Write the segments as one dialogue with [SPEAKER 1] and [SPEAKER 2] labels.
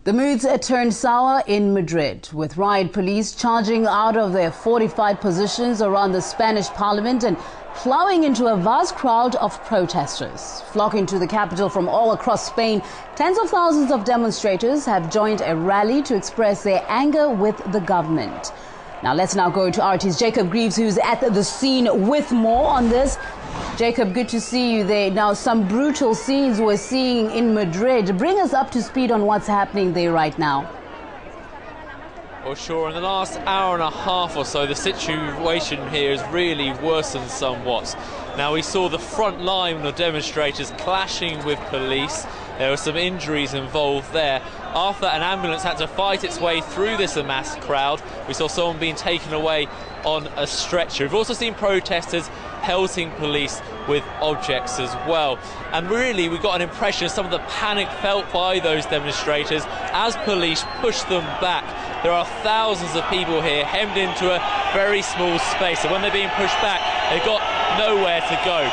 [SPEAKER 1] The moods turned sour in Madrid, with riot police charging out of their fortified positions around the Spanish parliament and plowing into a vast crowd of protesters. Flocking to the capital from all across Spain, tens of thousands of demonstrators have joined a rally to express their anger with the government. Let's go to RT's Jacob Greaves, who's at the scene with more on this. Jacob, good to see you there. Now, some brutal scenes we're seeing in Madrid. Bring us up to speed on what's happening there right now.
[SPEAKER 2] Well, sure. In the last hour and a half or so, the situation here has really worsened somewhat. Now, we saw the front line of demonstrators clashing with police. There were some injuries involved there. After that, an ambulance had to fight its way through this amassed crowd. We saw someone being taken away on a stretcher. We've also seen protesters pelting police with objects as well. And really, we got an impression of some of the panic felt by those demonstrators as police pushed them back. There are thousands of people here hemmed into a very small space. So when they're being pushed back, they've got nowhere to go.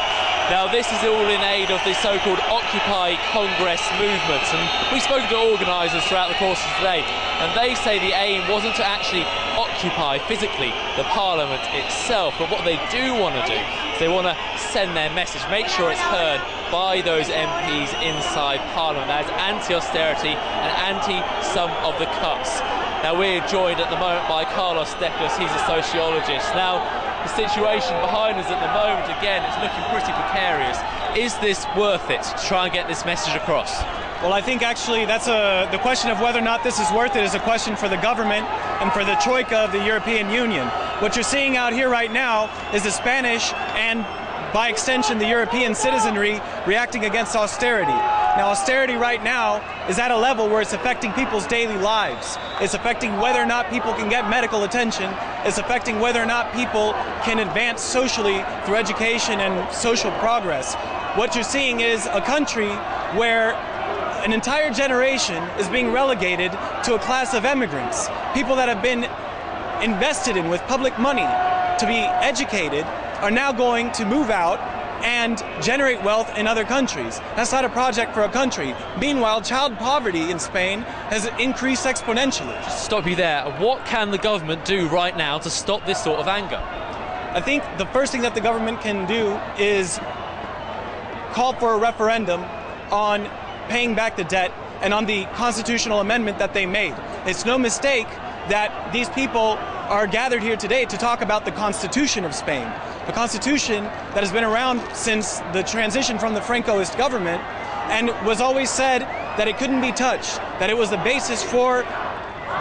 [SPEAKER 2] Now, this is all in aid of the so-called Occupy Congress movement, and we've spoken to organisers throughout the course of today, and they say the aim wasn't to actually occupy physically the parliament itself, but what they do want to do is they want to send their message, make sure it's heard by those MPs inside parliament. That is anti-austerity and anti some of the cuts. Now, we're joined at the moment by Carlos Decas. He's a sociologist. Now, the situation behind us at the moment, again, it's looking pretty precarious. Is this worth it to try and get this message across?
[SPEAKER 3] Well, I think actually that's the question of whether or not this is worth it is a question for the government and for the Troika of the European Union. What you're seeing out here right now is the Spanish and, by extension, the European citizenry reacting against austerity. Now, austerity right now is at a level where it's affecting people's daily lives. It's affecting whether or not people can get medical attention. It's affecting whether or not people can advance socially through education and social progress. What you're seeing is a country where an entire generation is being relegated to a class of immigrants, people that have been invested in with public money to be educated are now going to move out and generate wealth in other countries. That's not a project for a country. Meanwhile, child poverty in Spain has increased exponentially.
[SPEAKER 2] Just stop you there. What can the government do right now to stop this sort of anger?
[SPEAKER 3] I think the first thing that the government can do is call for a referendum on paying back the debt and on the constitutional amendment that they made. It's no mistake that these people are gathered here today to talk about the Constitution of Spain. The Constitution that has been around since the transition from the Francoist government and was always said that it couldn't be touched, that it was the basis for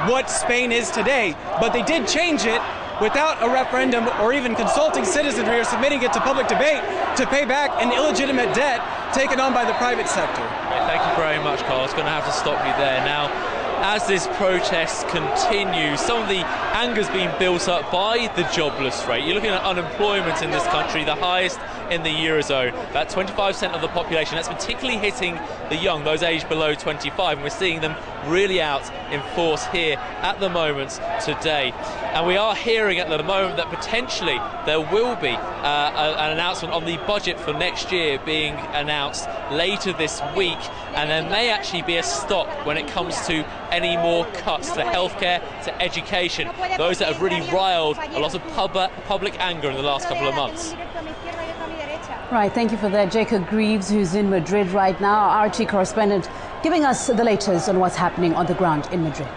[SPEAKER 3] what Spain is today. But they did change it without a referendum or even consulting citizenry or submitting it to public debate to pay back an illegitimate debt taken on by the private sector.
[SPEAKER 2] Thank you very much, Carl. I was going to have to stop you there. Now, as this protest continues, some of the anger's being built up by the jobless rate. You're looking at unemployment in this country, the highest in the Eurozone, about 25% of the population. That's particularly hitting the young, those aged below 25, and we're seeing them really out in force here at the moment today. And we are hearing at the moment that potentially there will be an announcement on the budget for next year being announced later this week, and there may actually be a stop when it comes to any more cuts to healthcare, to education, those that have really riled a lot of public anger in the last couple of months.
[SPEAKER 1] Right, thank you for that. Jacob Greaves, who's in Madrid right now, our RT correspondent, giving us the latest on what's happening on the ground in Madrid.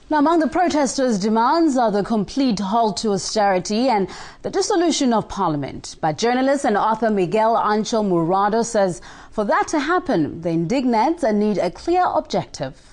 [SPEAKER 1] Now, among the protesters' demands are the complete halt to austerity and the dissolution of parliament. But journalist and author Miguel Angel Murado says for that to happen, the indignants need a clear objective.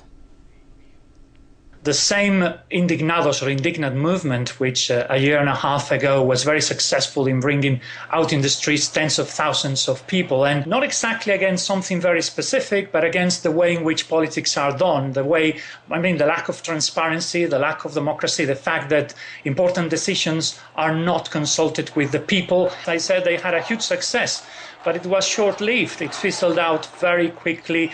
[SPEAKER 4] The same indignados or indignant movement, which a year and a half ago was very successful in bringing out in the streets tens of thousands of people, and not exactly against something very specific, but against the way in which politics are done, the lack of transparency, the lack of democracy, the fact that important decisions are not consulted with the people. I said they had a huge success, but it was short-lived. It fizzled out very quickly,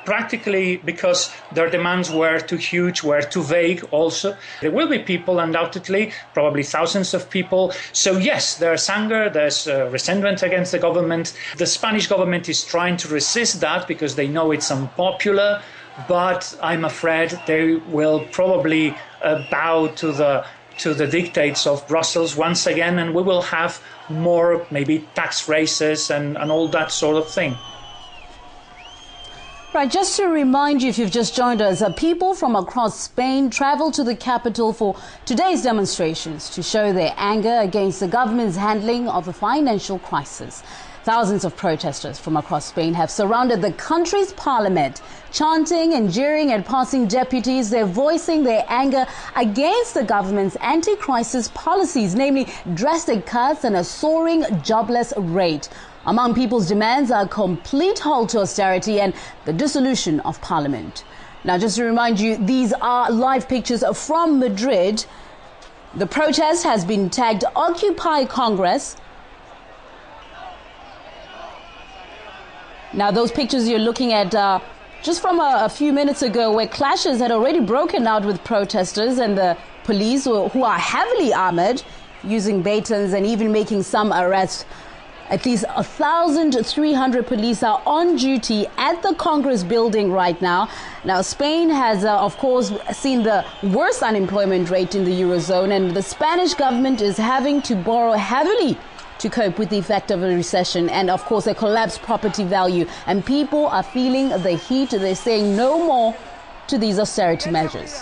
[SPEAKER 4] practically because their demands were too huge, were too vague also. There will be people, undoubtedly, probably thousands of people. So yes, there's anger, there's resentment against the government. The Spanish government is trying to resist that because they know it's unpopular, but I'm afraid they will probably bow to the dictates of Brussels once again, and we will have more maybe tax raises and all that sort of thing.
[SPEAKER 1] Right, just to remind you, if you've just joined us, people from across Spain traveled to the capital for today's demonstrations to show their anger against the government's handling of the financial crisis. Thousands of protesters from across Spain have surrounded the country's parliament, chanting and jeering at passing deputies. They're voicing their anger against the government's anti-crisis policies, namely drastic cuts and a soaring jobless rate. Among people's demands are a complete halt to austerity and the dissolution of parliament. Now, just to remind you, these are live pictures from Madrid. The protest has been tagged Occupy Congress. Now, those pictures you're looking at just from a few minutes ago, where clashes had already broken out with protesters and the police, who are heavily armored, using batons and even making some arrests. At least 1,300 police are on duty at the Congress building right now. Now, Spain has, of course, seen the worst unemployment rate in the Eurozone, and the Spanish government is having to borrow heavily to cope with the effect of a recession and, of course, a collapsed property value. And people are feeling the heat. They're saying no more to these austerity measures.